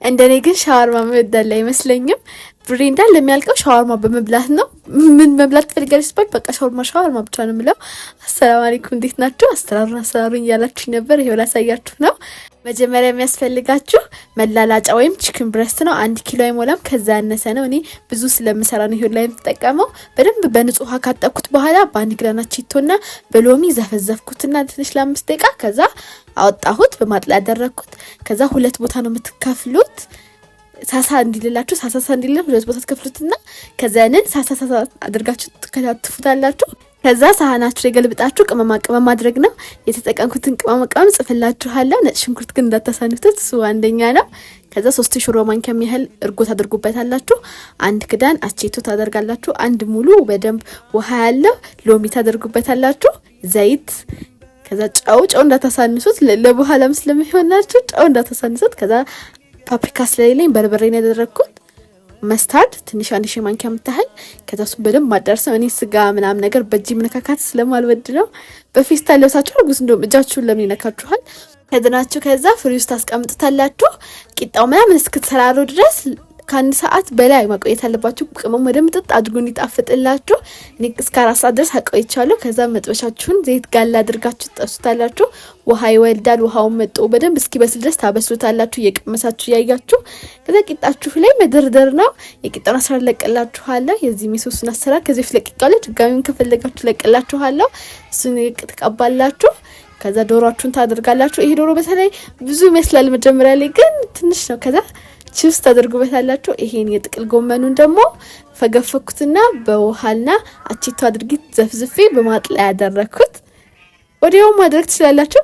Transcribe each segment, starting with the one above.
እንደኔ ግን ሻወርማ መብላት ላይ አይመስለኝም። ብሬ እንዳለ የሚያልቀው ሻወርማ በመብላት ነው። ምን መብላት ትፈልጋለች ስባል በቃ ሻወርማ ብቻ ነው የምለው። አሰላሙ አለይኩም እንዴት ናችሁ? አሰራሩን እያላችሁ ነበር። ይሄው ላሳያችሁ ነው። መጀመሪያ የሚያስፈልጋችሁ መላላጫ ወይም ቺክን ብረስት ነው። 1 ኪሎ አይሞላም፣ ከዛ ያነሰ ነው። እኔ ብዙ ስለምሰራ ነው ይሄው ላይ የምጠቀመው። በደንብ በንጹህ ውሃ ካጠብኩት በኋላ በአንድ ግራና ቺቶና በሎሚ ዘፈዘፍኩትና ትንሽ ለ5 ደቂቃ ከዛ አወጣሁት፣ በማጥለያ ያደረኩት። ከዛ 2 ቦታ ነው የምትከፍሉት። ሳሳ እንዲልላችሁ ሳሳ እንዲልላችሁ 2 ቦታ ትከፍሉትና ከዛ ያንን ሳሳ አድርጋችሁ ትከታትፉታላችሁ። ከዛ ሳህናችሁ ላይ ገልብጣችሁ ቅመማ ቅመም ማድረግ ነው። የተጠቀምኩትን ቅመማ ቅመም ጽፍላችኋለሁ። ነጭ ሽንኩርት ግን እንዳታሳንሱት፣ እሱ አንደኛ ነው። ከዛ 3 ሾርባ ማንኪያ የሚያህል እርጎ ታደርጉበታላችሁ። 1 ክዳን አቼቶ ታደርጋላችሁ። 1 ሙሉ በደንብ ውሃ ያለው ሎሚ ታደርጉበታላችሁ። ዘይት፣ ከዛ ጨው እንዳታሳንሱት፣ ለበኋላም ስለሚሆናችሁ ጨው እንዳታሳንሱት። ከዛ ፓፕሪካ ስለሌለኝ በርበሬ ነው ያደረኩት። መስታርድ ትንሽ 1 ሺህ ማንኪያ የምታህል። ከዛ እሱን በደንብ ማዳረሰው። እኔ ስጋ ምናምን ነገር በእጅ መነካካት ስለማልወድ ነው። በፌስታል ለብሳችሁ አርጉት፣ እንደውም እጃችሁን ለምን ይነካችኋል። ከድናችሁ ከዛ ፍሪ ውስጥ ታስቀምጡታላችሁ። ቂጣው ምናምን እስክትሰራሩ ድረስ ከ1 ሰዓት በላይ ማቆየት አለባችሁ። ቅመም ወደ ምጥጥ አድርጉ እንዲጣፍጥላችሁ። እኔ እስከ 4 ሰዓት ድረስ አቆይቻለሁ። ከዛ መጥበሻችሁን ዘይት ጋላ አድርጋችሁ ትጠብሱታላችሁ። ውሃ ይወልዳል። ውሃውን መጥቶ በደንብ እስኪበስል ድረስ ታበስሉታላችሁ፣ እየቀመሳችሁ ያያችሁ። ከዛ ቂጣችሁ ላይ መደርደር ነው። የቂጣውን አሰራር ለቀላችኋለሁ። የዚህ ሚሶስን አሰራር ከዚህ ፊት ለቅቄዋለሁ። ድጋሚውን ከፈለጋችሁ ለቀላችኋለሁ። እሱን ተቀባላችሁ። ከዛ ዶሮአችሁን ታደርጋላችሁ። ይሄ ዶሮ በተለይ ብዙ ይመስላል መጀመሪያ ላይ ግን ትንሽ ነው። ከዛ ቺፕስ ታደርጉበታላችሁ። ይሄን የጥቅል ጎመኑን ደግሞ ፈገፈኩትና በውሃና አቺቶ አድርጊ ዘፍዝፌ በማጥለያ ያደረኩት። ወዲያው ማድረግ ትችላላችሁ።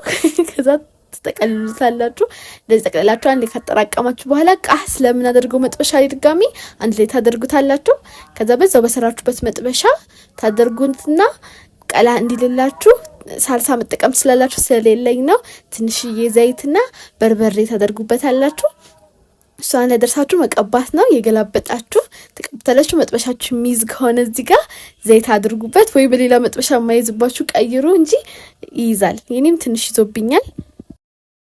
ከዛ ተጠቀልሉታላችሁ። እንደዚህ ተጠቀልላችሁ አንዴ ካጠራቀማችሁ በኋላ ቃህ ስለምናደርገው መጥበሻ ላይ ድጋሚ አንድ ላይ ታደርጉታላችሁ። ከዛ በዛው በሰራችሁበት መጥበሻ ታደርጉትና ቀላ እንዲልላችሁ ሳልሳ መጠቀም ትችላላችሁ። ስለሌለኝ ነው። ትንሽዬ ዘይትና በርበሬ ታደርጉበታላችሁ። እሷን ለደርሳችሁ መቀባት ነው። የገላበጣችሁ ተቀብታላችሁ። መጥበሻችሁ የሚይዝ ከሆነ እዚህ ጋር ዘይት አድርጉበት፣ ወይ በሌላ መጥበሻ የማይዝባችሁ ቀይሩ እንጂ ይይዛል። የኔም ትንሽ ይዞብኛል።